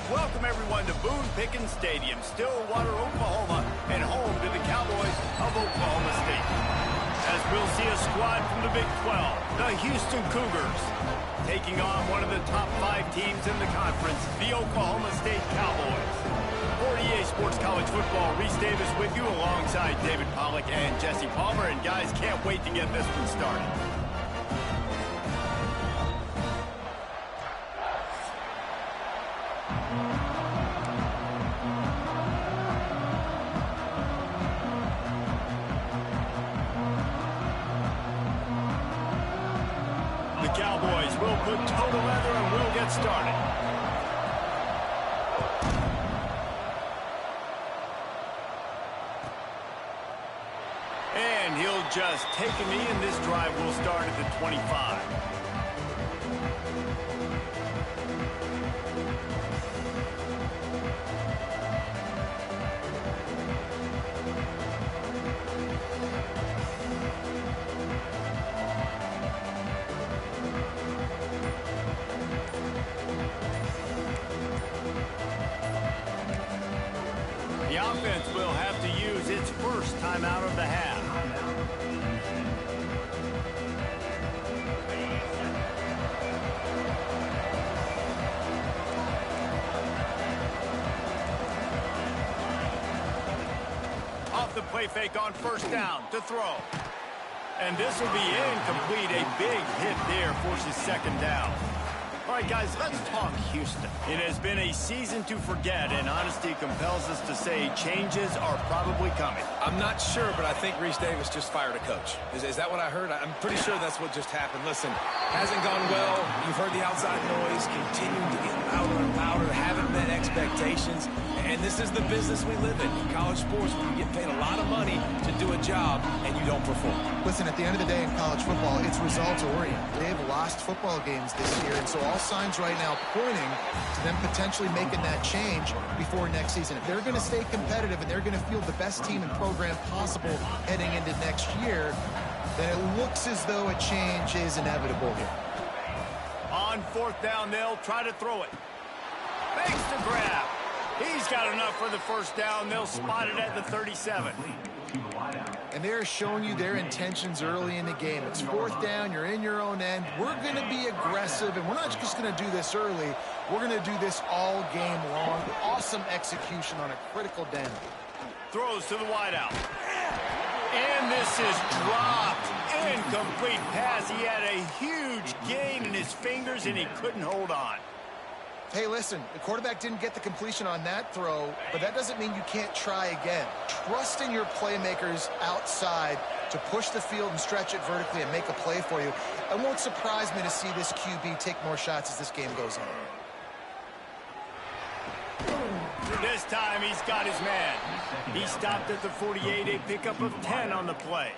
Welcome everyone to Boone Pickens Stadium, Stillwater, Oklahoma, and home to the Cowboys of Oklahoma State. As we'll see a squad from the Big 12, the Houston Cougars, taking on one of the top 5 teams in the conference, the Oklahoma State Cowboys. For EA Sports College Football, Reese Davis with you alongside David Pollack and Jesse Palmer. And guys, can't wait to get this one started. The Cowboys will put total leather and we'll get started. And he'll just take a knee, and this drive will start at the 25. The offense will have to use its first timeout of the half. Off the play fake on first down to throw. And this will be incomplete. A big hit there forces second down. All right, guys, let's talk Houston. It has been a season to forget, and honesty compels us to say changes are probably coming. I'm not sure, but I think Reese Davis just fired a coach. Is that what I heard? I'm pretty sure that's what just happened. Listen, hasn't gone well. You've heard the outside noise, continuing to get louder and louder, haven't met expectations. And this is the business we live in college sports, where you get paid a lot of money to do a job and you don't perform. Listen, at the end of the day in college football, it's results-oriented. They've lost football games this year, and so all signs right now pointing to them potentially making that change before next season. If they're going to stay competitive and they're going to field the best team and program possible heading into next year, then it looks as though a change is inevitable here. On fourth down, they'll try to throw it. Fakes the grab. He's got enough for the first down. They'll spot it at the 37. And they're showing you their intentions early in the game. It's fourth down. You're in your own end. We're going to be aggressive, and we're not just going to do this early. We're going to do this all game long. Awesome execution on a critical down. Throws to the wideout. And this is dropped. Incomplete pass. He had a huge gain in his fingers, and he couldn't hold on. Hey, listen, the quarterback didn't get the completion on that throw, but that doesn't mean you can't try again. Trust in your playmakers outside to push the field and stretch it vertically and make a play for you. It won't surprise me to see this QB take more shots as this game goes on. This time he's got his man. He stopped at the 48, a pickup of 10 on the play.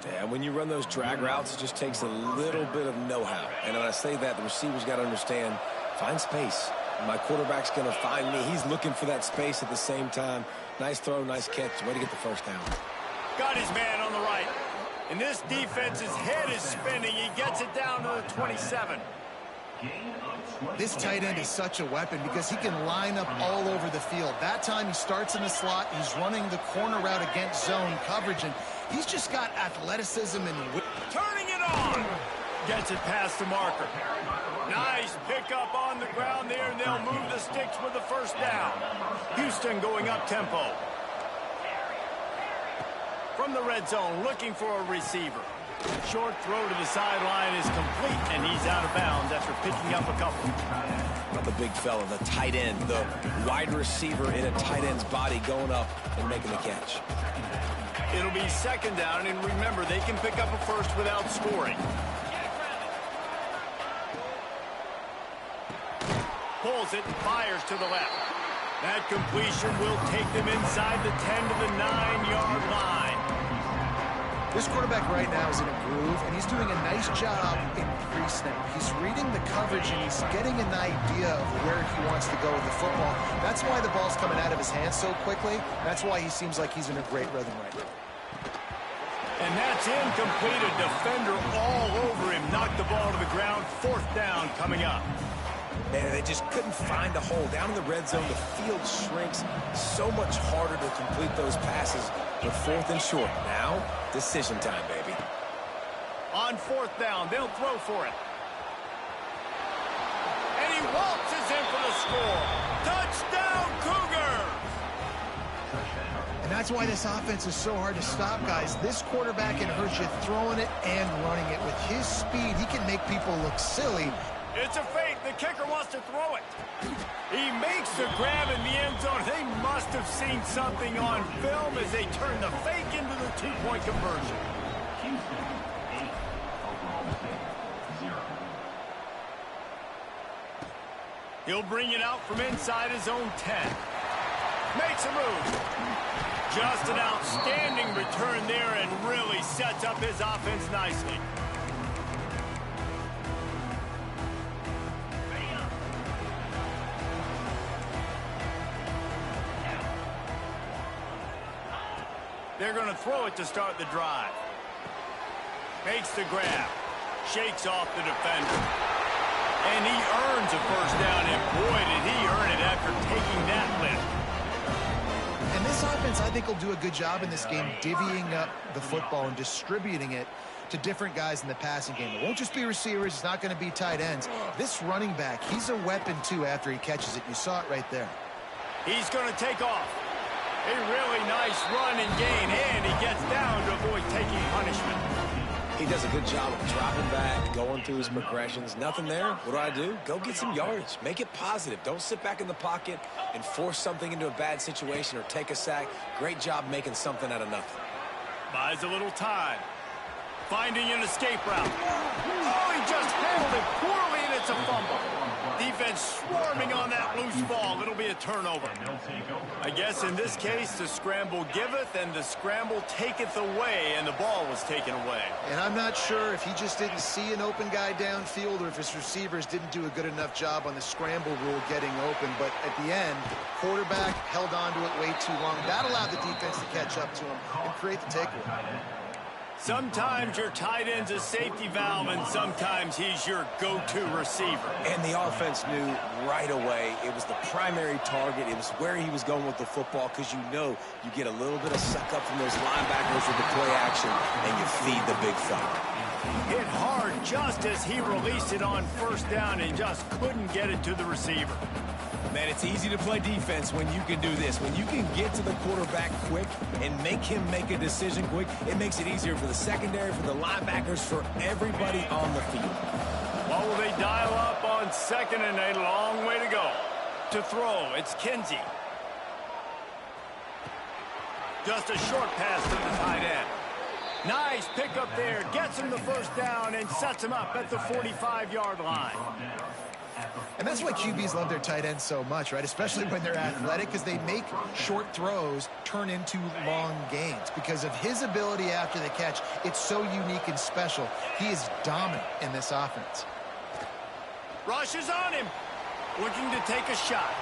Yeah, when you run those drag routes, it just takes a little bit of know-how. And when I say that, the receiver's got to understand, find space. My quarterback's going to find me. He's looking for that space at the same time. Nice throw, nice catch. Way to get the first down. Got his man on the right. And this defense's head is spinning. He gets it down to the 27. This tight end is such a weapon because he can line up all over the field. That time he starts in the slot. He's running the corner route against zone coverage, and he's just got athleticism and turning it on. Gets it past the marker. Nice pickup on the ground there, and they'll move the sticks with the first down. Houston going up tempo. From the red zone, looking for a receiver. Short throw to the sideline is complete, and he's out of bounds after picking up a couple. Not the big fella, the tight end, the wide receiver in a tight end's body going up and making the catch. It'll be second down, and remember, they can pick up a first without scoring. Pulls it and fires to the left. That completion will take them inside the 10 to the 9-yard line. This quarterback right now is in a groove, and he's doing a nice job in pre-snap. He's reading the coverage, and he's getting an idea of where he wants to go with the football. That's why the ball's coming out of his hands so quickly. That's why he seems like he's in a great rhythm right now. And that's incomplete. A defender all over him. Knocked the ball to the ground. Fourth down coming up. Man, they just couldn't find a hole. Down in the red zone, the field shrinks. So much harder to complete those passes. But 4th and short. Now, decision time, baby. On 4th down, they'll throw for it. And he waltzes in for the score. Touchdown, Cougar! And that's why this offense is so hard to stop, guys. This quarterback can hurt you throwing it and running it. With his speed, he can make people look silly. It's a fake. The kicker wants to throw it. He makes the grab in the end zone. They must have seen something on film as they turn the fake into the 2-point conversion. He'll bring it out from inside his own 10. Makes a move. Just an outstanding return there and really sets up his offense nicely. They're going to throw it to start the drive. Makes the grab. Shakes off the defender. And he earns a first down, and boy, did he earn it after taking that lift. And this offense, I think, will do a good job in this game divvying up the football and distributing it to different guys in the passing game. It won't just be receivers. It's not going to be tight ends. This running back, he's a weapon, too, after he catches it. You saw it right there. He's going to take off. A really nice run and gain, and he gets down to avoid taking punishment. He does a good job of dropping back, going through his progressions. Nothing there. What do? Go get some yardage. Make it positive. Don't sit back in the pocket and force something into a bad situation or take a sack. Great job making something out of nothing. Buys a little time. Finding an escape route. Oh, he just handled it poorly, and it's a fumble. Defense swarming on that loose ball. It'll be a turnover. I guess in this case, the scramble giveth and the scramble taketh away, and the ball was taken away. And I'm not sure if he just didn't see an open guy downfield or if his receivers didn't do a good enough job on the scramble rule getting open. But at the end, quarterback held on to it way too long. That allowed the defense to catch up to him and create the takeaway. Sometimes your tight end's a safety valve, and sometimes he's your go-to receiver. And the offense knew right away it was the primary target. It was where he was going with the football, because you know you get a little bit of suck up from those linebackers with the play action, and you feed the big fella. Hit hard just as he released it on first down and just couldn't get it to the receiver. Man, it's easy to play defense when you can do this. When you can get to the quarterback quick and make him make a decision quick, it makes it easier for the secondary, for the linebackers, for everybody on the field. What will they dial up on 2nd and a long way to go? To throw, it's Kinsey. Just a short pass to the tight end. Nice pickup there, gets him the first down and sets him up at the 45-yard line. And that's why QBs love their tight ends so much, right? Especially when they're athletic, because they make short throws turn into long gains. Because of his ability after the catch, it's so unique and special. He is dominant in this offense. Rushes on him. Looking to take a shot.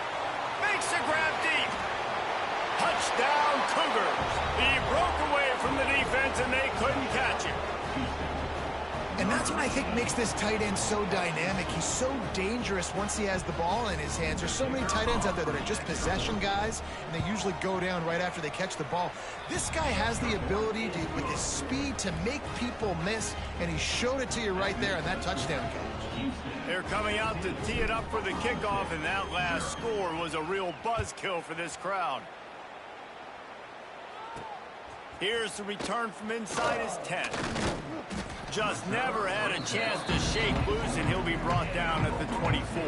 Makes the grab deep. Touchdown, Cougars. He broke away from the defense, and they couldn't catch him. And that's what I think makes this tight end so dynamic. He's so dangerous once he has the ball in his hands. There's so many tight ends out there that are just possession guys, and they usually go down right after they catch the ball. This guy has the ability to, with his speed, to make people miss, and he showed it to you right there on that touchdown catch. They're coming out to tee it up for the kickoff, and that last score was a real buzzkill for this crowd. Here's the return from inside his 10. Just never had a chance to shake loose, and he'll be brought down at the 24.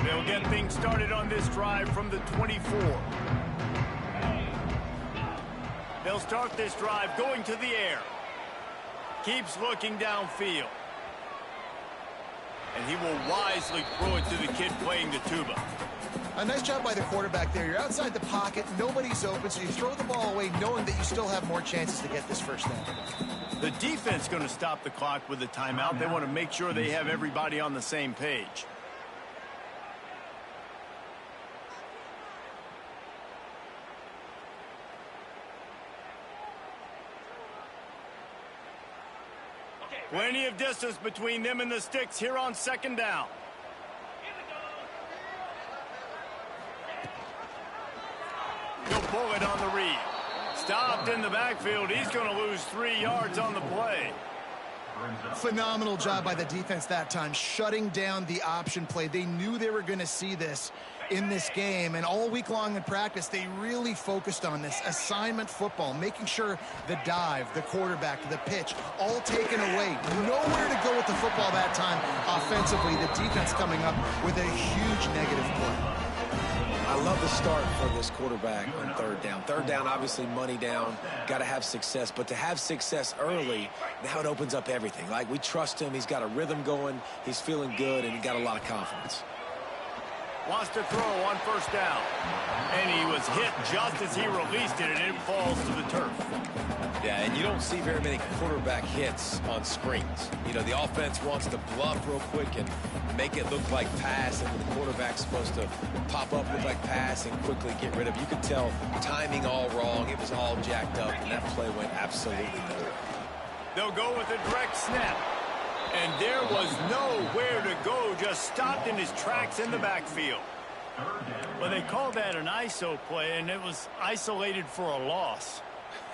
They'll get things started on this drive from the 24. They'll start this drive going to the air. Keeps looking downfield. And he will wisely throw it to the kid playing the tuba. A nice job by the quarterback there. You're outside the pocket, nobody's open, so you throw the ball away knowing that you still have more chances to get this first down. The defense going to stop the clock with a timeout. They want to make sure they have everybody on the same page. Plenty of distance between them and the sticks here on second down. He'll pull it on the read. Stopped in the backfield. He's going to lose 3 yards on the play. Phenomenal job by the defense that time, shutting down the option play. They knew they were going to see this in this game, and all week long in practice, they really focused on this assignment football, making sure the dive, the quarterback, the pitch, all taken away. Nowhere to go with the football that time offensively. The defense coming up with a huge negative play. I love the start for this quarterback on third down. Third down, obviously money down, got to have success. But to have success early, now it opens up everything. Like, we trust him. He's got a rhythm going. He's feeling good, and he got a lot of confidence. Wants to throw on first down. And he was hit just as he released it, and it falls to the turf. Yeah, and you don't see very many quarterback hits on screens. You know, the offense wants to bluff real quick and make it look like pass, and the quarterback's supposed to pop up, look like pass, and quickly get rid of it. You could tell timing all wrong. It was all jacked up, and that play went absolutely nowhere. They'll go with a direct snap. And there was nowhere to go, just stopped in his tracks in the backfield. Well, they called that an ISO play, and it was isolated for a loss.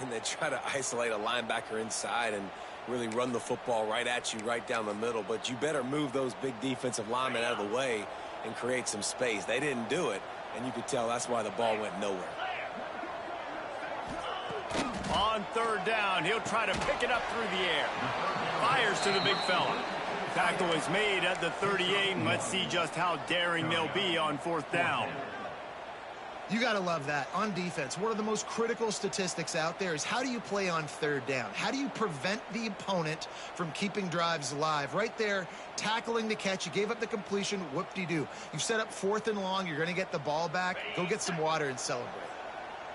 And they try to isolate a linebacker inside and really run the football right at you, right down the middle. But you better move those big defensive linemen out of the way and create some space. They didn't do it, and you could tell that's why the ball went nowhere. On third down, he'll try to pick it up through the air. Fires to the big fella. Tackle is made at the 38, and let's see just how daring they'll be on fourth down. You got to love that. On defense, one of the most critical statistics out there is how do you play on third down? How do you prevent the opponent from keeping drives alive? Right there, tackling the catch. You gave up the completion. Whoop-de-doo. You've set up fourth and long. You're going to get the ball back. Go get some water and celebrate.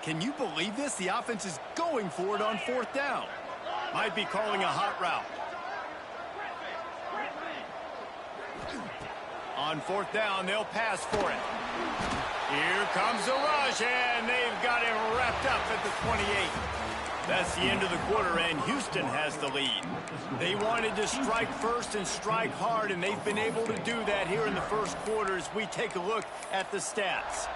Can you believe this? The offense is going for it on fourth down. Might be calling a hot route. On fourth down, they'll pass for it. Here comes the rush, and they've got him wrapped up at the 28. That's the end of the quarter, and Houston has the lead. They wanted to strike first and strike hard, and they've been able to do that here in the first quarter as we take a look at the stats.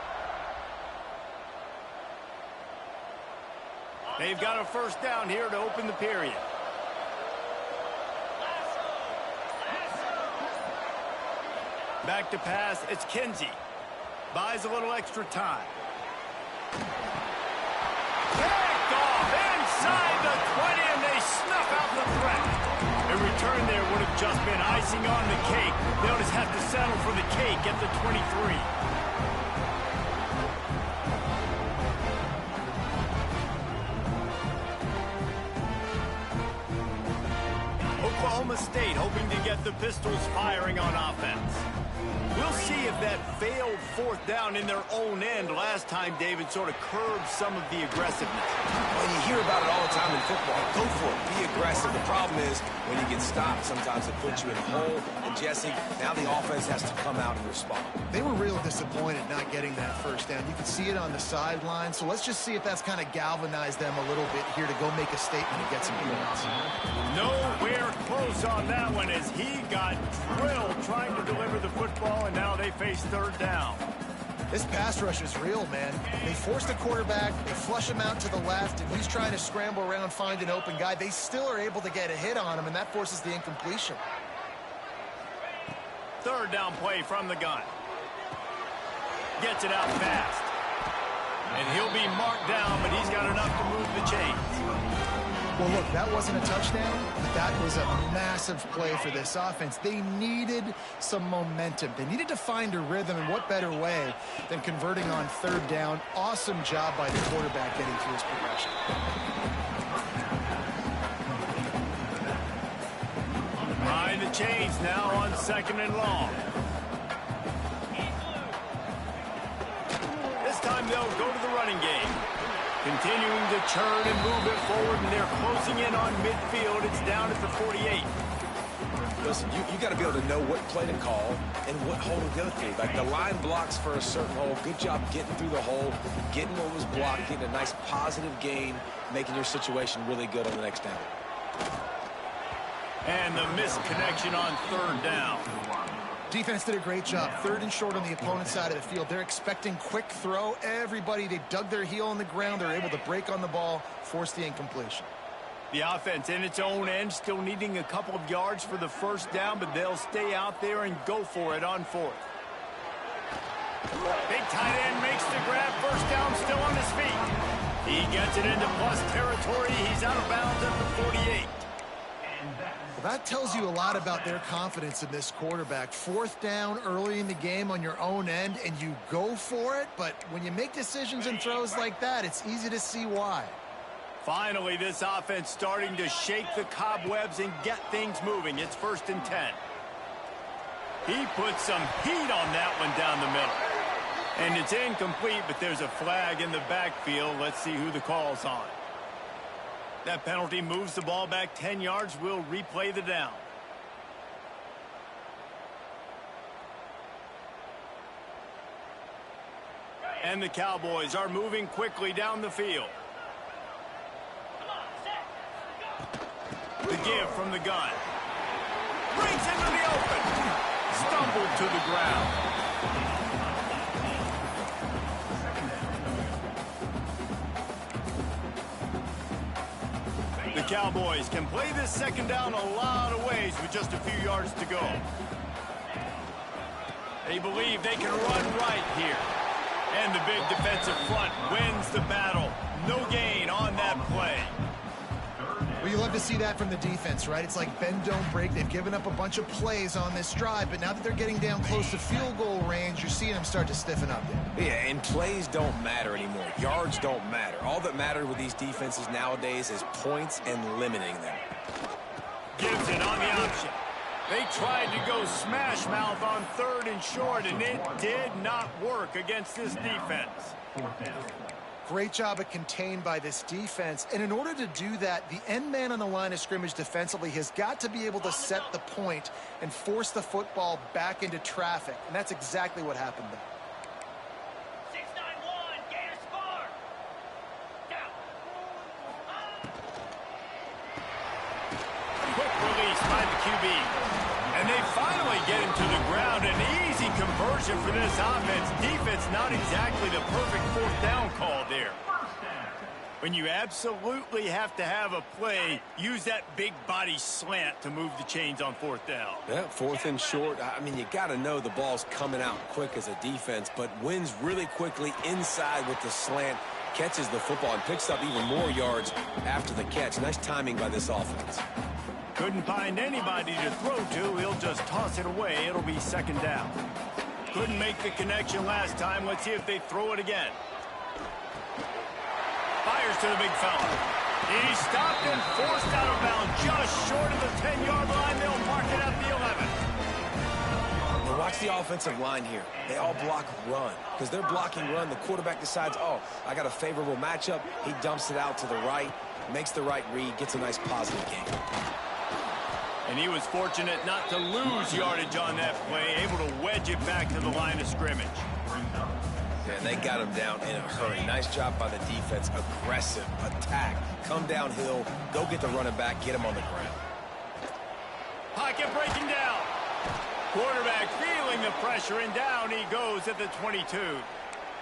They've got a first down here to open the period. Back to pass, it's Kinsey. Buys a little extra time. Picked off inside the 20, and they snuff out the threat. A return there would have just been icing on the cake. They'll just have to settle for the cake at the 23. Oklahoma State hoping to get the Pistols firing on offense. We'll see if that failed fourth down in their own end last time, David, sort of curbed some of the aggressiveness. Well, you hear about it all the time in football. Go for it. Be aggressive. The problem is when you get stopped, sometimes it puts you in a hole. And, Jesse, now the offense has to come out and respond. They were real disappointed not getting that first down. You could see it on the sideline. So let's just see if that's kind of galvanized them a little bit here to go make a statement and get some points. Nowhere close on that one as he got drilled trying to deliver the football, and now they face third down. This pass rush is real, man. They force the quarterback, they flush him out to the left, and he's trying to scramble around, find an open guy. They still are able to get a hit on him, and that forces the incompletion. Third down play from the gun. Gets it out fast. And he'll be marked down, but he's got enough to move the chains. Well, look, that wasn't a touchdown, but that was a massive play for this offense. They needed some momentum. They needed to find a rhythm, and what better way than converting on third down. Awesome job by the quarterback getting through his progression. Behind the chains now on second and long. This time they'll go to the running game. Continuing to churn and move it forward, and they're closing in on midfield. It's down at the 48. Listen, you got to be able to know what play to call and what hole to go through. Like the line blocks for a certain hole. Good job getting through the hole, getting what was blocked, getting a nice positive gain, making your situation really good on the next down. And the missed connection on third down. Defense did a great job. Third and short on the opponent's side of the field. They're expecting quick throw. Everybody, they dug their heel on the ground. They're able to break on the ball, force the incompletion. The offense in its own end, still needing a couple of yards for the first down, but they'll stay out there and go for it on fourth. Big tight end makes the grab. First down, still on his feet. He gets it into plus territory. He's out of bounds at the 48. Well, that tells you a lot about their confidence in this quarterback. Fourth down early in the game on your own end, and you go for it. But when you make decisions and throws like that, it's easy to see why. Finally, this offense starting to shake the cobwebs and get things moving. It's 1st and 10. He puts some heat on that one down the middle. And it's incomplete, but there's a flag in the backfield. Let's see who the call's on. That penalty moves the ball back 10 yards. We'll replay the down. And the Cowboys are moving quickly down the field. The give from the gun. Brings into the open. Stumbled to the ground. The Cowboys can play this second down a lot of ways with just a few yards to go. They believe they can run right here. And the big defensive front wins the battle. No gain on that play. Well, you love to see that from the defense, right? It's like bend, don't break. They've given up a bunch of plays on this drive, but now that they're getting down close to field goal range, you're seeing them start to stiffen up there. Yeah, and plays don't matter anymore. Yards don't matter. All that matters with these defenses nowadays is points and limiting them. Gibson on the option. They tried to go smash mouth on 3rd and short, and it did not work against this defense. Great job of contained by this defense. And in order to do that, the end man on the line of scrimmage defensively has got to be able to set the point and force the football back into traffic. And that's exactly what happened there. 6-9-1, Gator Spar. Down. Quick release by the QB. And they finally get him to the ground. An easy conversion for this offense. Defense not exactly the perfect 4th down call there. When you absolutely have to have a play, use that big body slant to move the chains on 4th down. Yeah, 4th and short. I mean, you got to know the ball's coming out quick as a defense, but wins really quickly inside with the slant, catches the football, and picks up even more yards after the catch. Nice timing by this offense. Couldn't find anybody to throw to. He'll just toss it away. It'll be 2nd down. Couldn't make the connection last time. Let's see if they throw it again. Fires to the big fella. He's stopped and forced out of bounds just short of the 10-yard line. They'll mark it at the 11. Well, watch the offensive line here. They all block run. Because they're blocking run, the quarterback decides, oh, I got a favorable matchup. He dumps it out to the right, makes the right read, gets a nice positive gain. And he was fortunate not to lose yardage on that play, able to wedge it back to the line of scrimmage. Yeah, they got him down in a hurry. Nice job by the defense. Aggressive attack. Come downhill, go get the running back, get him on the ground. Pocket breaking down. Quarterback feeling the pressure, and down he goes at the 22.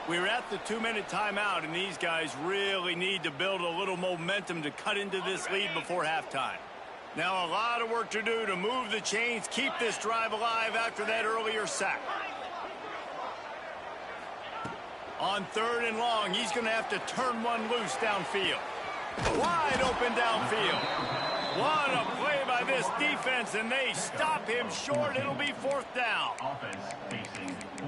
We're at the 2-minute timeout, and these guys really need to build a little momentum to cut into this lead before halftime. Now a lot of work to do to move the chains, keep this drive alive after that earlier sack. On 3rd and long, he's going to have to turn one loose downfield. Wide open downfield. What a play by this defense, and they stop him short. It'll be 4th down.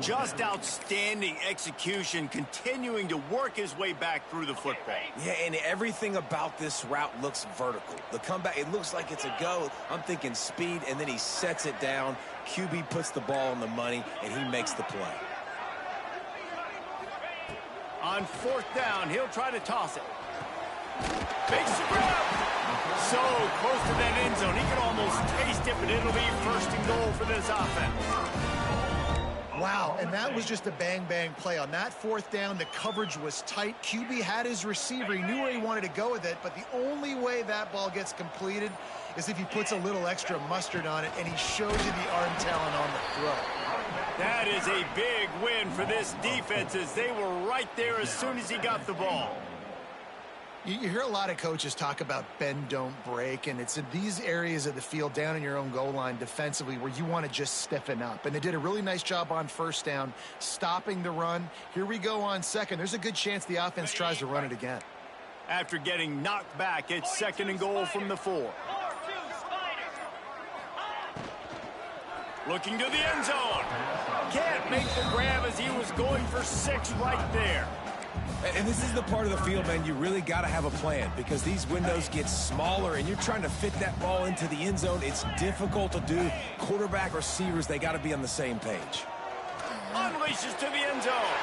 Just outstanding execution, continuing to work his way back through the football. Yeah, and everything about this route looks vertical. The comeback, it looks like it's a go. I'm thinking speed, and then he sets it down. QB puts the ball on the money, and he makes the play. On 4th down, he'll try to toss it. Big scrap! So close to that end zone, he can almost taste it, but it'll be 1st and goal for this offense. Wow, and that was just a bang-bang play. On that fourth down, the coverage was tight. QB had his receiver. He knew where he wanted to go with it, but the only way that ball gets completed is if he puts a little extra mustard on it, and he shows you the arm talent on the throw. That is a big win for this defense as they were right there as soon as he got the ball. You hear a lot of coaches talk about bend, don't break, and it's in these areas of the field down in your own goal line defensively where you want to just stiffen up. And they did a really nice job on first down, stopping the run. Here we go on second. There's a good chance the offense tries to run it again. After getting knocked back, it's 2nd and goal from the 4. Looking to the end zone. Can't make the grab as he was going for 6 right there. And this is the part of the field, man, you really got to have a plan because these windows get smaller and you're trying to fit that ball into the end zone. It's difficult to do. Quarterback, receivers, they got to be on the same page. Unleashes to the end zone.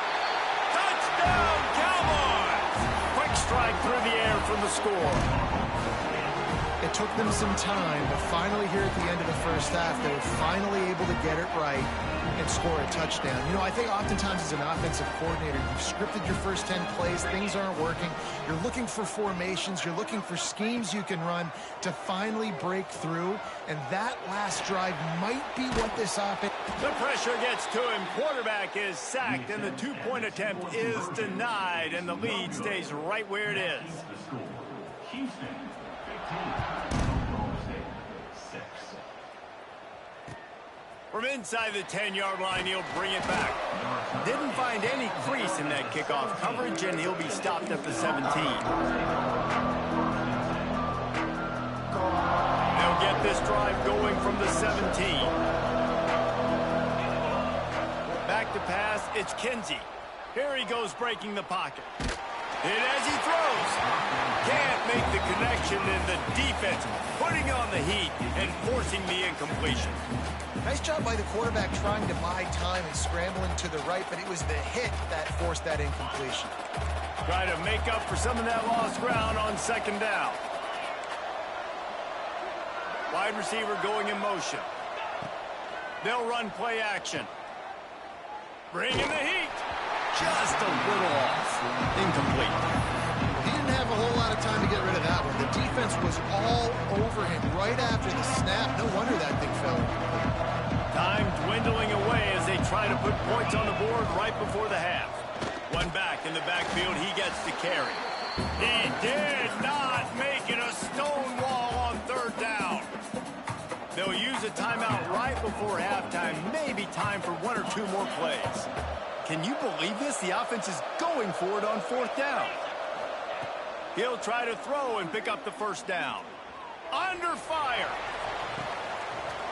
Touchdown, Cowboys! Quick strike through the air from the score. It took them some time, but finally here at the end of the first half, they were finally able to get it right and score a touchdown. You know, I think oftentimes as an offensive coordinator, you've scripted your first 10 plays, things aren't working. You're looking for formations, you're looking for schemes you can run to finally break through, and that last drive might be what this offense... The pressure gets to him. Quarterback is sacked, and the 2-point attempt is denied, and the lead stays right where it is. From inside the 10-yard line, he'll bring it back. Didn't find any crease in that kickoff coverage, and he'll be stopped at the 17. They'll get this drive going from the 17. Back to pass, it's Kinsey. Here he goes breaking the pocket. And as he throws, can't make the connection, and the defense putting on the heat and forcing the incompletion. Nice job by the quarterback trying to buy time and scrambling to the right, but it was the hit that forced that incompletion. Try to make up for some of that lost ground on 2nd down. Wide receiver going in motion. They'll run play action. Bringing the heat. Just a little off. Incomplete. He didn't have a whole lot of time to get rid of that one. The defense was all over him right after the snap. No wonder that thing fell. Time dwindling away as they try to put points on the board right before the half. One back in the backfield, he gets to carry. He did not make it a stone wall on 3rd down. They'll use a timeout right before halftime. Maybe time for 1 or 2 more plays. Can you believe this? The offense is going for it on 4th down. He'll try to throw and pick up the 1st down. Under fire.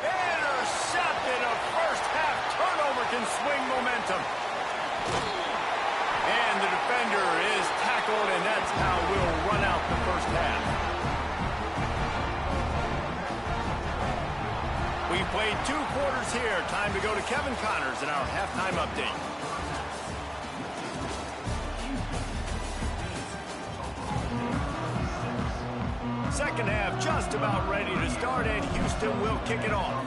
Intercepted. A first half turnover can swing momentum. And the defender is tackled, and that's how we'll run out the first half. We played 2 quarters here. Time to go to Kevin Connors in our halftime update. Second half just about ready to start, and Houston will kick it off.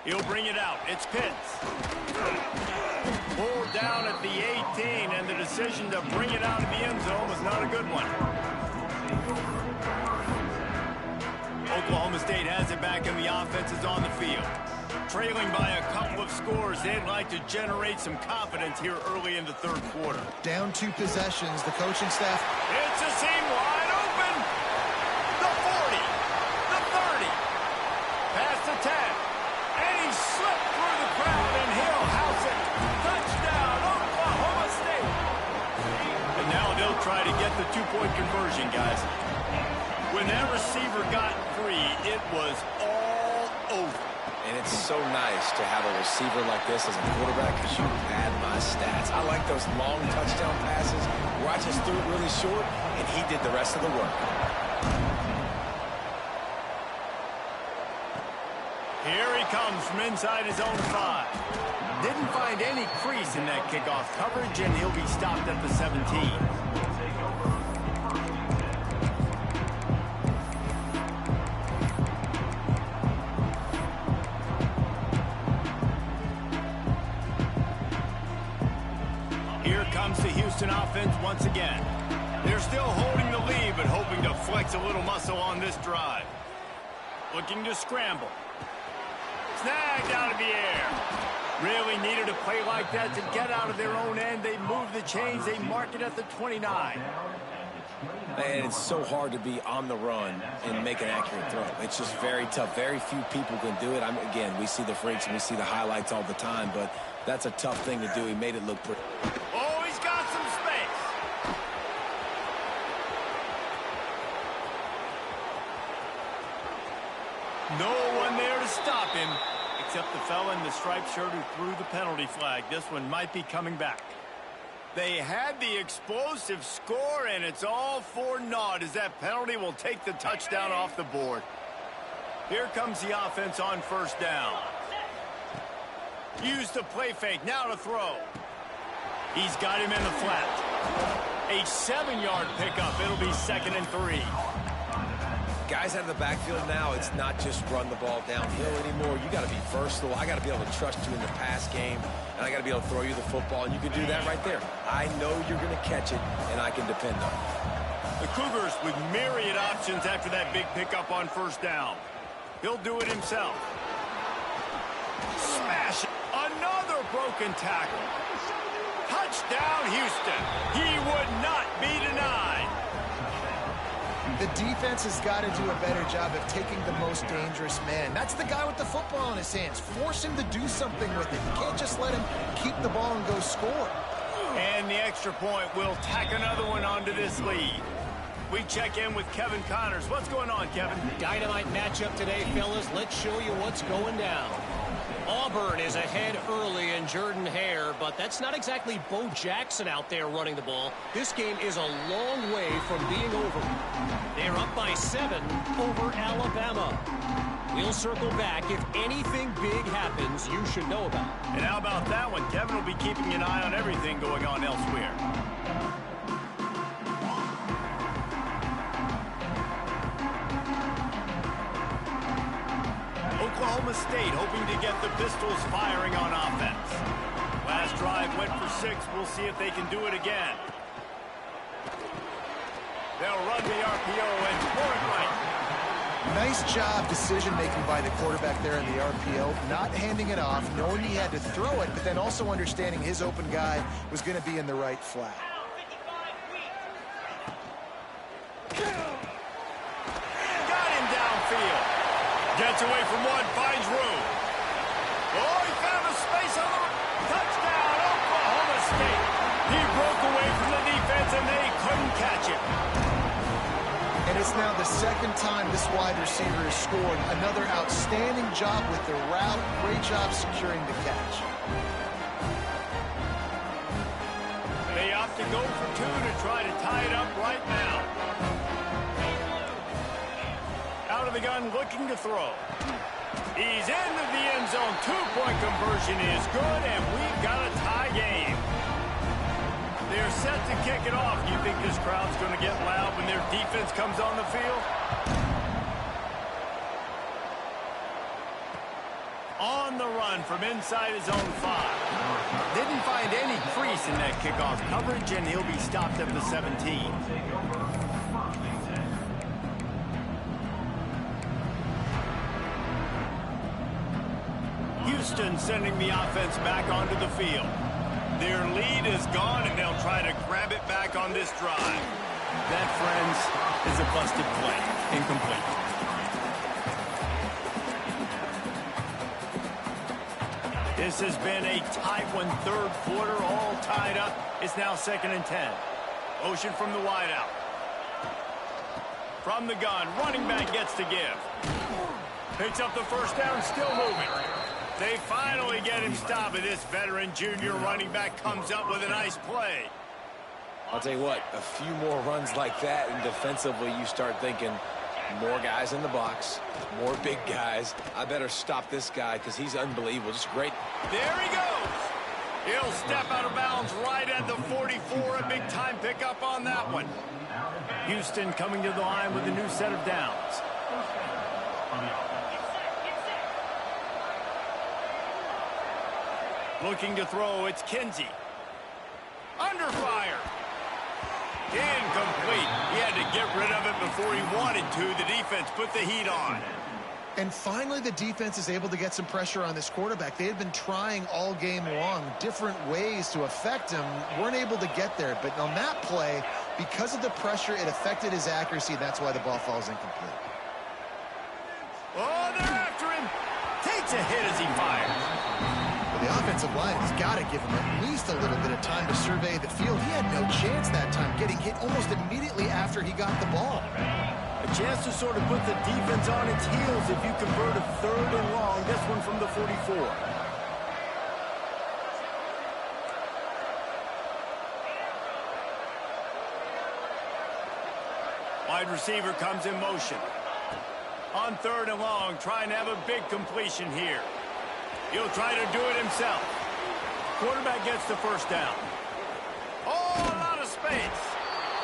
He'll bring it out. It's Pitts. Pulled down at the 18, and the decision to bring it out of the end zone was not a good one. Oklahoma State has it back, and the offense is on the field. Trailing by a couple of scores, they'd like to generate some confidence here early in the 3rd quarter. Down 2 possessions, the coaching staff... It's a seam wide open. The 40, the 30, past the 10, and he slipped through the crowd, and he'll house it. Touchdown, Oklahoma State. And now they'll try to get the 2-point conversion, guys. When that receiver got free, it was all over. And it's so nice to have a receiver like this as a quarterback because you pad my stats. I like those long touchdown passes where I just threw it really short, and he did the rest of the work. Here he comes from inside his own 5. Didn't find any crease in that kickoff coverage, and he'll be stopped at the 17. offense once again. They're still holding the lead, but hoping to flex a little muscle on this drive. Looking to scramble. Snagged out of the air. Really needed a play like that to get out of their own end. They move the chains. They mark it at the 29. Man, it's so hard to be on the run and make an accurate throw. It's just very tough. Very few people can do it. Again, we see the freaks and we see the highlights all the time, but that's a tough thing to do. He made it look pretty. Oh, he's got some space. No one there to stop him, except the fella in the striped shirt who threw the penalty flag. This one might be coming back. They had the explosive score, and it's all for naught as that penalty will take the touchdown off the board. Here comes the offense on first down. Use the play fake, now to throw. He's got him in the flat. A 7-yard pickup. It'll be 2nd and 3. Guys out of the backfield now, it's not just run the ball downhill anymore. You got to be versatile. I got to be able to trust you in the pass game, and I got to be able to throw you the football, and you can do that right there. I know you're going to catch it, and I can depend on it. The Cougars with myriad options after that big pickup on first down. He'll do it himself. Smash it. Another broken tackle. Touchdown, Houston. He would not be denied. The defense has got to do a better job of taking the most dangerous man. That's the guy with the football in his hands. Force him to do something with it. You can't just let him keep the ball and go score. And the extra point will tack another one onto this lead. We check in with Kevin Connors. What's going on, Kevin? Dynamite matchup today, fellas. Let's show you what's going down. Auburn is ahead early in Jordan-Hare, but that's not exactly Bo Jackson out there running the ball. This game is a long way from being over. They're up by 7 over Alabama. We'll circle back. If anything big happens, you should know about it. And how about that one? Kevin will be keeping an eye on everything going on elsewhere. Oklahoma State hoping to get the Pistols firing on offense. Last drive went for 6. We'll see if they can do it again. They'll run the RPO and score it right. Nice job decision-making by the quarterback there in the RPO, not handing it off, knowing he had to throw it, but then also understanding his open guy was going to be in the right flat. Got him downfield. Gets away from one, finds room. Oh, he found a space on the touchdown, Oklahoma State. He broke away from the defense, and they couldn't catch him. And it's now the 2nd time this wide receiver has scored. Another outstanding job with the route. Great job securing the catch. They opt to go for 2 to try to tie it up right now. Out of the gun, looking to throw. He's into the end zone. 2-point conversion is good, and we've got a tie game. They're set to kick it off. You think this crowd's going to get loud when their defense comes on the field? On the run from inside his own 5. Didn't find any crease in that kickoff coverage, and he'll be stopped at the 17. Houston sending the offense back onto the field. Their lead is gone, and they'll try to grab it back on this drive. That, friends, is a busted play. Incomplete. This has been a tight one, 3rd quarter, all tied up. It's now 2nd and 10. Motion from the wideout. From the gun, running back gets to give. Picks up the first down, still moving. They finally get him stopped, and this veteran junior running back comes up with a nice play. I'll tell you what, a few more runs like that, and defensively you start thinking, more guys in the box, more big guys. I better stop this guy because he's unbelievable. Just great. There he goes. He'll step out of bounds right at the 44. A big-time pickup on that one. Houston coming to the line with a new set of downs. Looking to throw, it's Kinsey. Under fire. to get rid of it before he wanted to. The defense put the heat on. And finally, the defense is able to get some pressure on this quarterback. They had been trying all game long, different ways to affect him, weren't able to get there. But on that play, because of the pressure, it affected his accuracy. That's why the ball falls incomplete. Oh, they're after him. Takes a hit as he fires. Well, the offensive line has got to give him at least a little bit of time to survey the field. He had no chance that time, getting hit almost immediately after he got the ball. A chance to sort of put the defense on its heels if you convert a 3rd and long. This one from the 44. Wide receiver comes in motion. On 3rd and long, trying to have a big completion here. He'll try to do it himself. Quarterback gets the first down. Oh, a lot of space.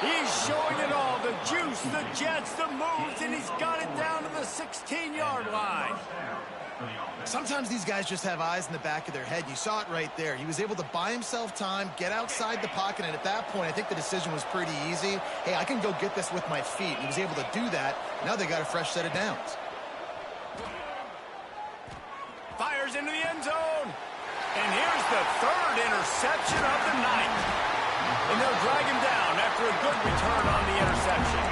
He's showing it all, the juice, the jets, the moves, and he's got it down to the 16-yard line. Sometimes these guys just have eyes in the back of their head. You saw it right there. He was able to buy himself time, get outside the pocket, and at that point, I think the decision was pretty easy. Hey, I can go get this with my feet. He was able to do that. Now they got a fresh set of downs. Fires into the end zone. And here's the 3rd interception of the night. And they'll drag him down after a good return on the interception.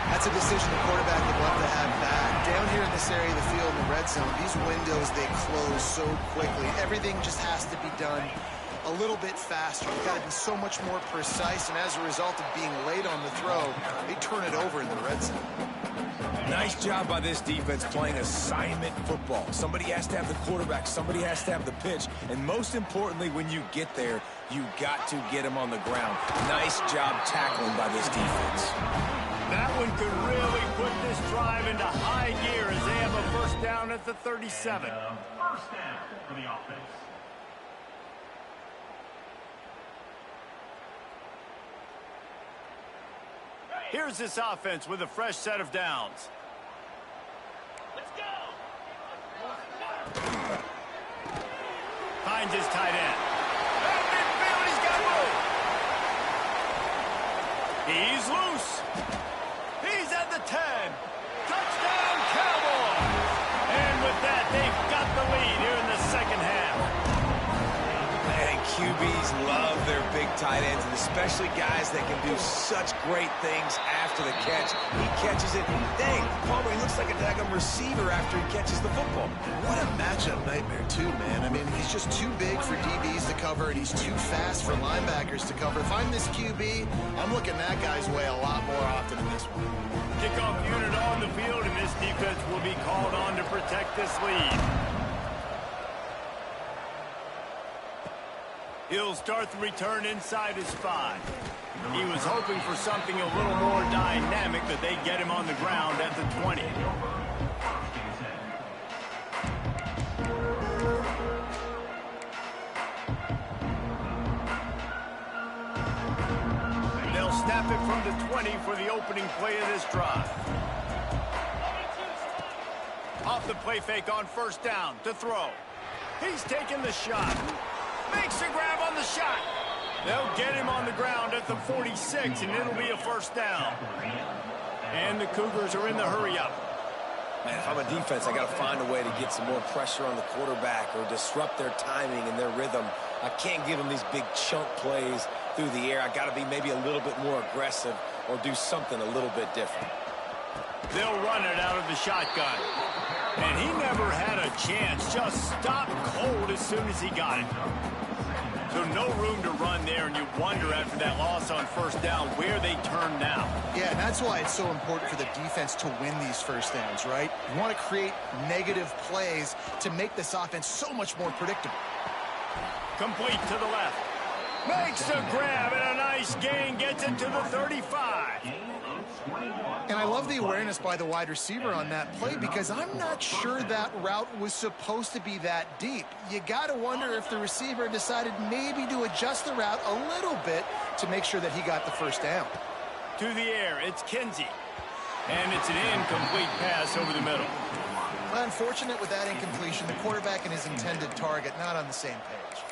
That's a decision the quarterback would love to have back. Down here in this area of the field in the red zone, these windows, they close so quickly. Everything just has to be done a little bit faster. You've got to be so much more precise, and as a result of being late on the throw, they turn it over in the red zone. Nice job by this defense playing assignment football. Somebody has to have the quarterback, somebody has to have the pitch, and most importantly, when you get there, you got to get him on the ground. Nice job tackling by this defense. That one could really put this drive into high gear as they have a first down at the 37. First down for the offense. Here's this offense with a fresh set of downs. Let's go. Finds his tight end. At midfield, he's got room. He's loose. He's at the 10. Touchdown, Cowboys. And with that, they've got the lead here in the second half. Man, QBs love their big tight ends, and especially guys that can do such great things after the catch. He catches it, and dang, Palmer, he looks like a daggum receiver after he catches the football. What a matchup nightmare, too, man. I mean, he's just too big for DBs to cover, and he's too fast for linebackers to cover. If I'm this QB, I'm looking that guy's way a lot more often than this one. Kickoff unit on the field, and this defense will be called on to protect this lead. He'll start the return inside his 5. He was hoping for something a little more dynamic, but they get him on the ground at the 20. They'll snap it from the 20 for the opening play of this drive. Off the play fake on first down to throw. He's taking the shot. Makes a grab on the shot. They'll get him on the ground at the 46, and it'll be a first down. And the Cougars are in the hurry-up. Man, if I'm a defense, I got to find a way to get some more pressure on the quarterback or disrupt their timing and their rhythm. I can't give them these big chunk plays through the air. I got to be maybe a little bit more aggressive or do something a little bit different. They'll run it out of the shotgun. And he never had a chance. Just stopped cold as soon as he got it. So no room to run there, and you wonder after that loss on first down where they turn now. Yeah, and that's why it's so important for the defense to win these first downs, right? You want to create negative plays to make this offense so much more predictable. Complete to the left. Makes a grab, and a nice gain gets it to the 35. And I love the awareness by the wide receiver on that play because I'm not sure that route was supposed to be that deep. You got to wonder if the receiver decided maybe to adjust the route a little bit to make sure that he got the first down. To the air, it's Kinsey. And it's an incomplete pass over the middle. Well, unfortunate with that incompletion, the quarterback and his intended target not on the same page.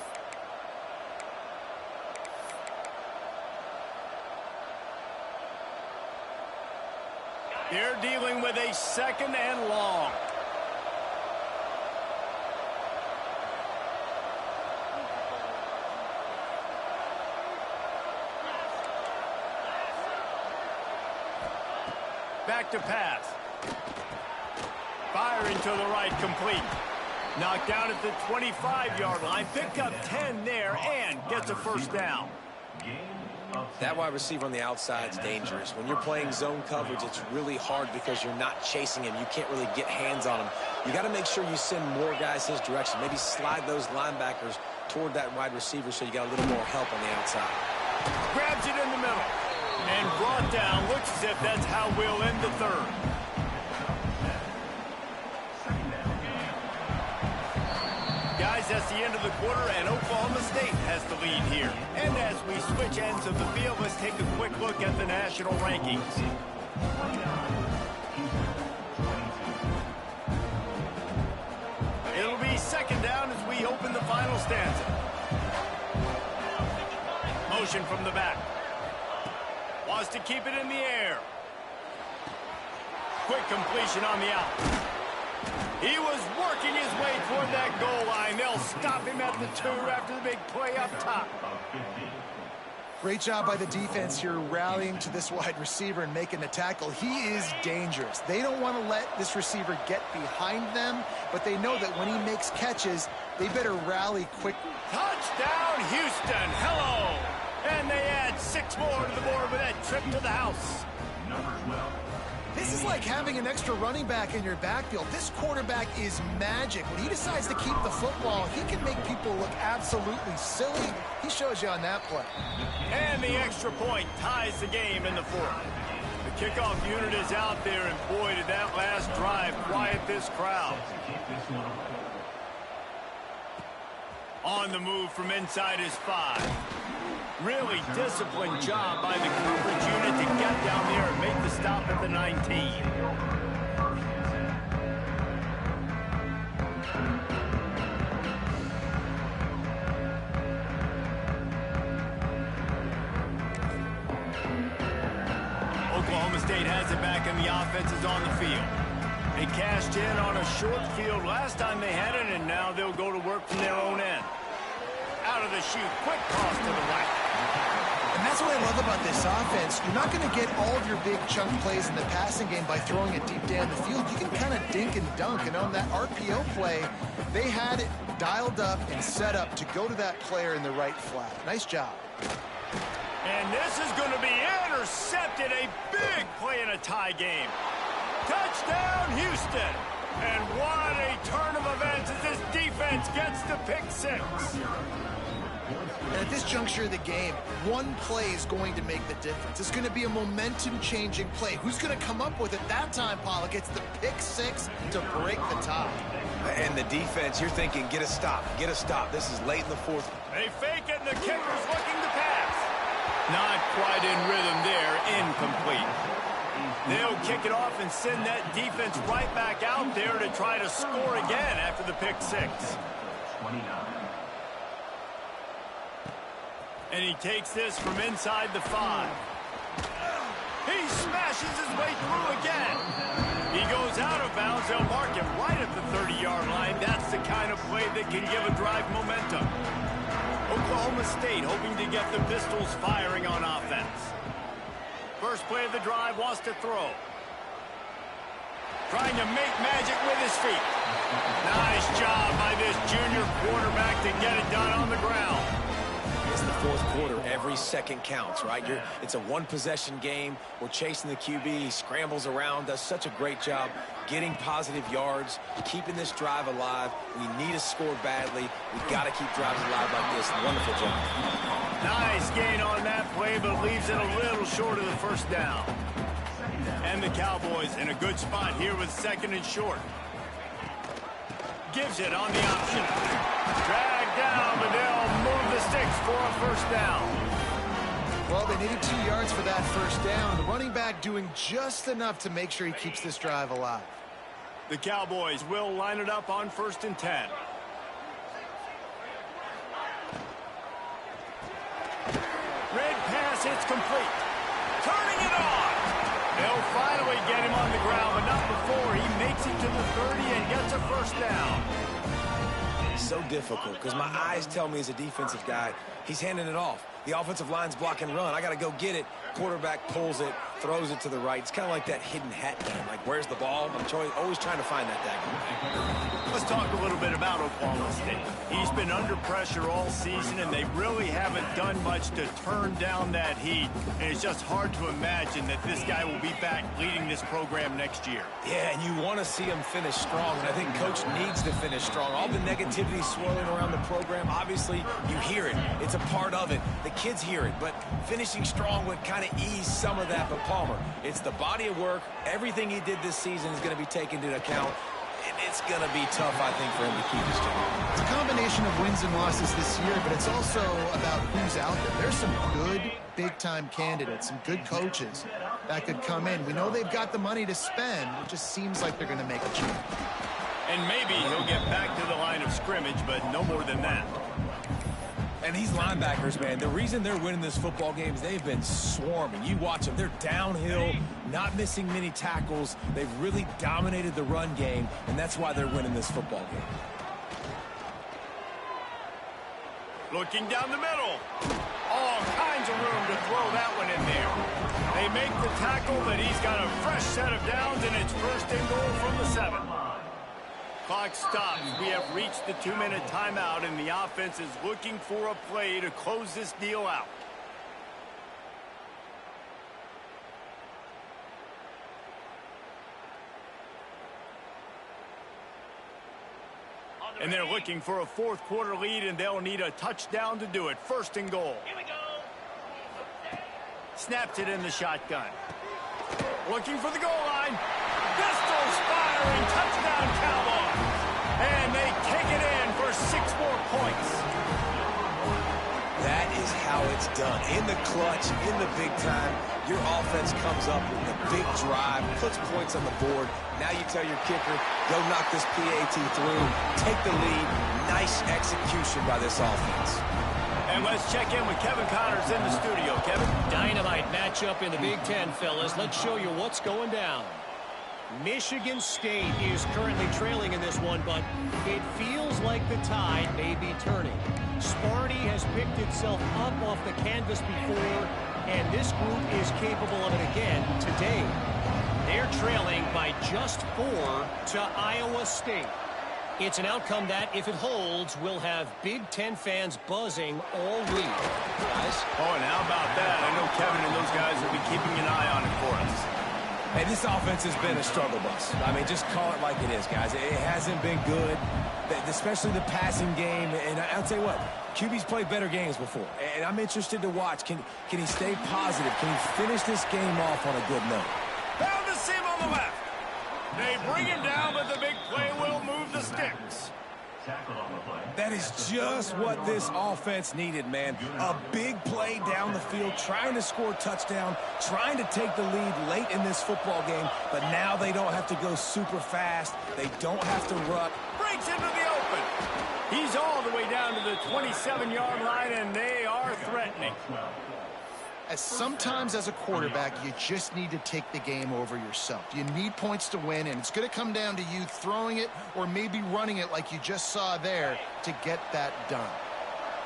They're dealing with a 2nd and long. Back to pass. Firing to the right, complete. Knocked down at the 25-yard line. Picked up 10 there and gets a first down. That wide receiver on the outside is dangerous. When you're playing zone coverage, it's really hard because you're not chasing him. You can't really get hands on him. You got to make sure you send more guys his direction. Maybe slide those linebackers toward that wide receiver so you got a little more help on the outside. Grabs it in the middle. And brought down. Looks as if that's how we'll end the 3rd. Guys, that's the end of the quarter, and Oklahoma State has the lead here. And as we switch ends of the field, let's take a quick look at the national rankings. It'll be 2nd down as we open the final stanza. Motion from the back. Wants to keep it in the air. Quick completion on the out. He was working his way toward that goal line. They'll stop him at the 2 after the big play up top. Great job by the defense here rallying to this wide receiver and making the tackle. He is dangerous. They don't want to let this receiver get behind them, but they know that when he makes catches, they better rally quickly. Touchdown, Houston. Hello. And they add 6 more to the board with that trip to the house. This is like having an extra running back in your backfield. This quarterback is magic. When he decides to keep the football, he can make people look absolutely silly. He shows you on that play. And the extra point ties the game in the 4th. The kickoff unit is out there, and boy, did that last drive quiet this crowd. On the move from inside his 5. Really disciplined job by the coverage unit to get down there and make the stop at the 19. Oklahoma State has it back and the offense is on the field. They cashed in on a short field last time they had it, and now they'll go to work from their own end. Out of the chute, quick toss to the right. And that's what I love about this offense. You're not going to get all of your big chunk plays in the passing game by throwing it deep down the field. You can kind of dink and dunk. And on that RPO play, they had it dialed up and set up to go to that player in the right flat. Nice job. And this is going to be intercepted. A big play in a tie game. Touchdown, Houston. And what a turn of events as this defense gets the pick 6. And at this juncture of the game, one play is going to make the difference. It's going to be a momentum-changing play. Who's going to come up with it that time, Pollock? It's the pick 6 to break the tie. And the defense, you're thinking, get a stop, get a stop. This is late in the 4th. They fake it, and the kicker's looking to pass. Not quite in rhythm there, incomplete. They'll kick it off and send that defense right back out there to try to score again after the pick 6. 29. And he takes this from inside the 5. He smashes his way through again. He goes out of bounds. They'll mark him right at the 30-yard line. That's the kind of play that can give a drive momentum. Oklahoma State hoping to get the Pistols firing on offense. First play of the drive, wants to throw. Trying to make magic with his feet. Nice job by this junior quarterback to get it done on the ground. It's the 4th quarter. Every second counts, right? It's a one-possession game. We're chasing the QB. He scrambles around, does such a great job getting positive yards, keeping this drive alive. We need to score badly. We've got to keep drives alive like this. Wonderful job. Nice gain on that play, but leaves it a little short of the first down. And the Cowboys in a good spot here with 2nd and short. Gives it on the option. Dragged down, but they'll move the sticks for a first down. Well, they needed 2 yards for that first down. The running back doing just enough to make sure he keeps this drive alive. The Cowboys will line it up on 1st and 10. Red pass, it's complete. Turning it on. They'll finally get him on the ground, but not before. He makes it to the 30 and gets a first down. So difficult because my eyes tell me as a defensive guy, he's handing it off. The offensive line's block and run. I got to go get it. Quarterback pulls it, throws it to the right. It's kind of like that hidden hat game. Like, where's the ball? I'm always trying to find that daggone. Let's talk a little bit about Oklahoma State. He's been under pressure all season, and they really haven't done much to turn down that heat. And it's just hard to imagine that this guy will be back leading this program next year. Yeah, and you want to see him finish strong, and I think Coach needs to finish strong. All the negativity swirling around the program, obviously, you hear it. It's a part of it. The kids hear it, but finishing strong would kind of ease some of that. But Palmer, it's the body of work. Everything he did this season is going to be taken into account. And it's going to be tough, I think, for him to keep his job. It's a combination of wins and losses this year, but it's also about who's out there. There's some good big-time candidates, some good coaches that could come in. We know they've got the money to spend. It just seems like they're going to make a change. And maybe he'll get back to the line of scrimmage, but no more than that. And these linebackers, man, the reason they're winning this football game is they've been swarming. You watch them. They're downhill, not missing many tackles. They've really dominated the run game, and that's why they're winning this football game. Looking down the middle. All kinds of room to throw that one in there. They make the tackle, but he's got a fresh set of downs, and it's first and goal from the 7. Clock stops. We have reached the 2-minute timeout, and the offense is looking for a play to close this deal out. And they're looking for a fourth-quarter lead, and they'll need a touchdown to do it. First and goal. Here we go. Snaps it in the shotgun. Looking for the goal line. Pistols firing. Touchdown, Cowboys. And they take it in for 6 more points. That is how it's done. In the clutch, in the big time, your offense comes up with the big drive, puts points on the board. Now you tell your kicker, go knock this PAT through, take the lead. Nice execution by this offense. And let's check in with Kevin Connors in the studio. Kevin? Dynamite matchup in the Big Ten, fellas. Let's show you what's going down. Michigan State is currently trailing in this one, but it feels like the tide may be turning. Sparty has picked itself up off the canvas before, and this group is capable of it again today. They're trailing by just 4 to Iowa State. It's an outcome that, if it holds, will have Big Ten fans buzzing all week. Guys? Oh, and how about that? I know Kevin and those guys will be keeping an eye on it for us. Hey, this offense has been a struggle bus. I mean, just call it like it is, guys. It hasn't been good, especially the passing game. And I'll tell you what, QB's played better games before. And I'm interested to watch. Can he stay positive? Can he finish this game off on a good note? Down the seam on the left. They bring him down, but the big play will move the sticks. That is just what this offense needed, man. A big play down the field, trying to score a touchdown, trying to take the lead late in this football game, but now they don't have to go super fast. They don't have to run. Breaks into the open. He's all the way down to the 27-yard line, and they are threatening. Sometimes as a quarterback, you just need to take the game over yourself. You need points to win, and it's going to come down to you throwing it or maybe running it like you just saw there to get that done.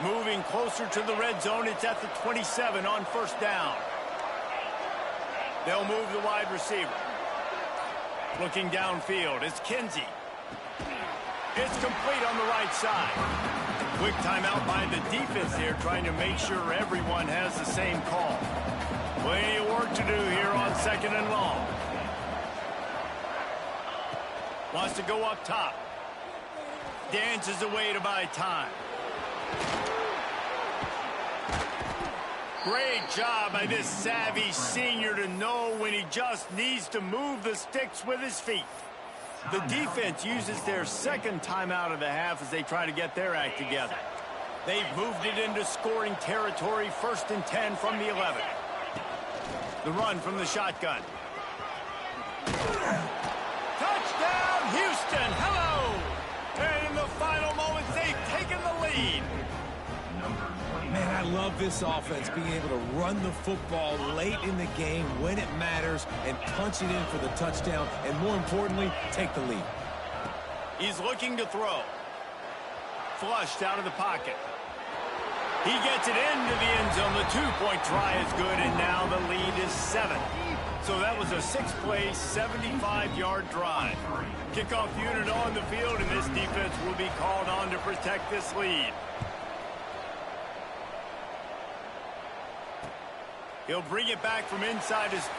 Moving closer to the red zone, it's at the 27 on first down. They'll move the wide receiver. Looking downfield, it's Kinsey. It's complete on the right side. Quick timeout by the defense here, trying to make sure everyone has the same call. Plenty of work to do here on 2nd and long. Wants to go up top. Dances away to buy time. Great job by this savvy senior to know when he just needs to move the sticks with his feet. The defense uses their second timeout of the half as they try to get their act together. They've moved it into scoring territory, 1st and 10 from the 11. The run from the shotgun. Touchdown, Houston! Hello! And in the final moments, they've taken the lead. Man, I love this offense, being able to run the football late in the game when it matters and punch it in for the touchdown, and more importantly, take the lead. He's looking to throw. Flushed out of the pocket. He gets it into the end zone. The two-point try is good, and now the lead is 7. So that was a 6-play, 75-yard drive. Kickoff unit on the field, and this defense will be called on to protect this lead. He'll bring it back from inside his 5.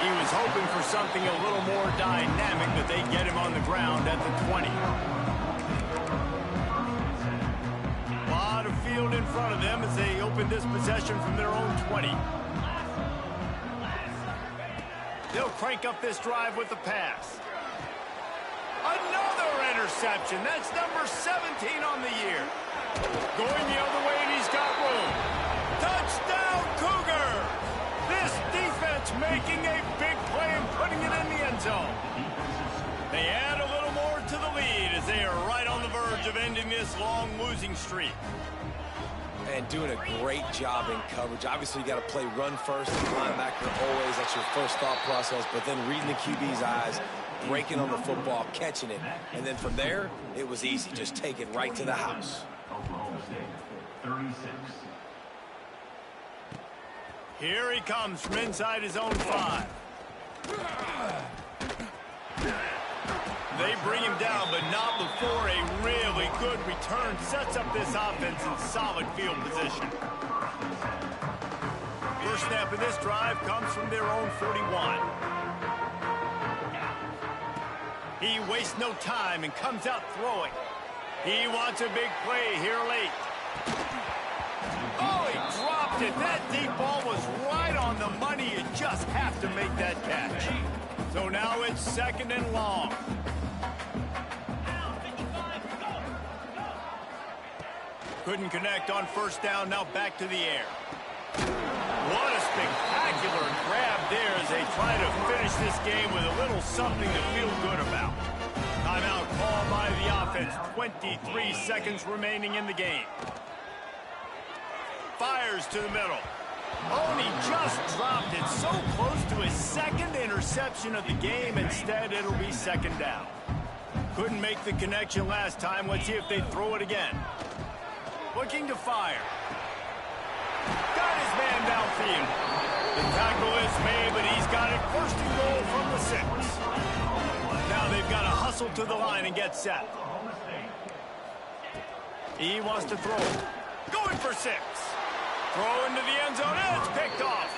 He was hoping for something a little more dynamic, but they get him on the ground at the 20. A lot of field in front of them as they open this possession from their own 20. They'll crank up this drive with the pass. Another interception. That's number 17 on the year. Going the other way, and he's got room. Touchdown, Cougar! This defense making a big play and putting it in the end zone. They add a little more to the lead as they are right on the verge of ending this long losing streak. And doing a great job in coverage. Obviously, you got to play run first. The linebacker always, that's your first thought process. But then reading the QB's eyes, breaking on the football, catching it. And then from there, it was easy. Just take it right to the house. Oklahoma State, 36. Here he comes from inside his own 5. They bring him down, but not before a really good return sets up this offense in solid field position. First snap of this drive comes from their own 41. He wastes no time and comes out throwing. He wants a big play here late. Oh, he dropped it. That deep ball was right on the money. You just have to make that catch. So now it's 2nd and long. Couldn't connect on first down. Now back to the air. What a spectacular grab there as they try to finish this game with a little something to feel good about. Timeout called by the offense. 23 seconds remaining in the game. Fires to the middle. Oh, and he just dropped it so close to his 2nd interception of the game. Instead, it'll be 2nd down. Couldn't make the connection last time. Let's see if they throw it again. Looking to fire. Got his man downfield. The tackle is made, but he's got it 1st and goal from the 6. Now they've got to hustle to the line and get set. He wants to throw. Going for 6. Throw into the end zone, and it's picked off.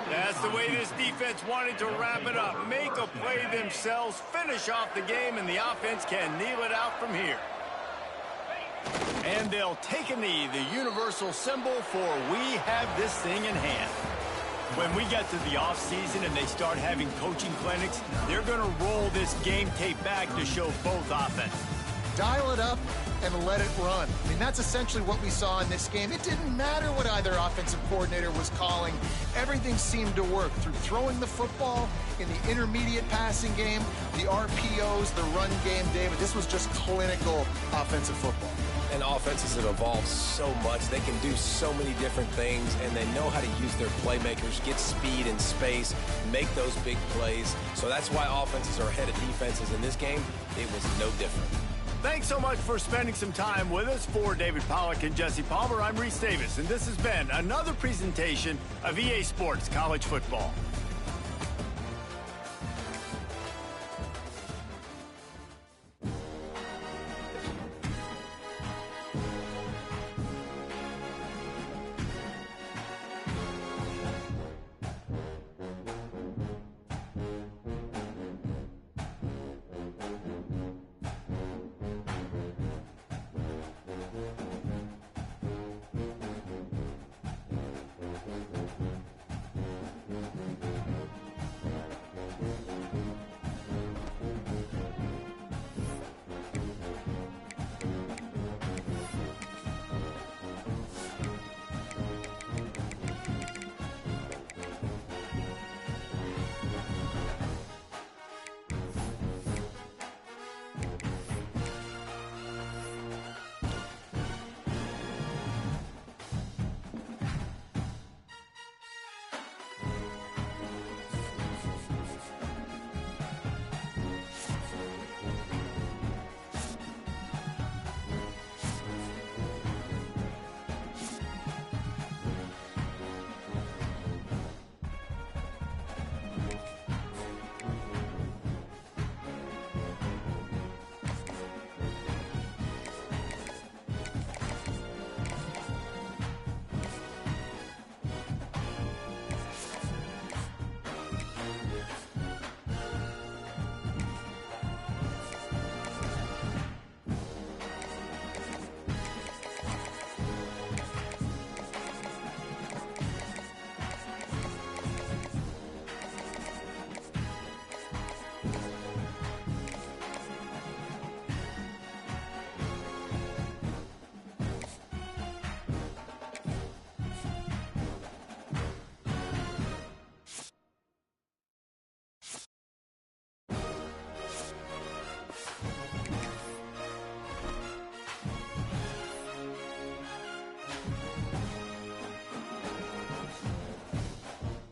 That's the way this defense wanted to wrap it up. Make a play themselves, finish off the game, and the offense can kneel it out from here. And they'll take a knee, the universal symbol for we have this thing in hand. When we get to the offseason and they start having coaching clinics, they're going to roll this game tape back to show both offenses. Dial it up and let it run. I mean, that's essentially what we saw in this game. It didn't matter what either offensive coordinator was calling. Everything seemed to work through throwing the football in the intermediate passing game, the RPOs, the run game. David, this was just clinical offensive football. And offenses have evolved so much. They can do so many different things, and they know how to use their playmakers, get speed and space, make those big plays. So that's why offenses are ahead of defenses. In this game, it was no different. Thanks so much for spending some time with us. For David Pollack and Jesse Palmer, I'm Reese Davis, and this has been another presentation of EA Sports College Football.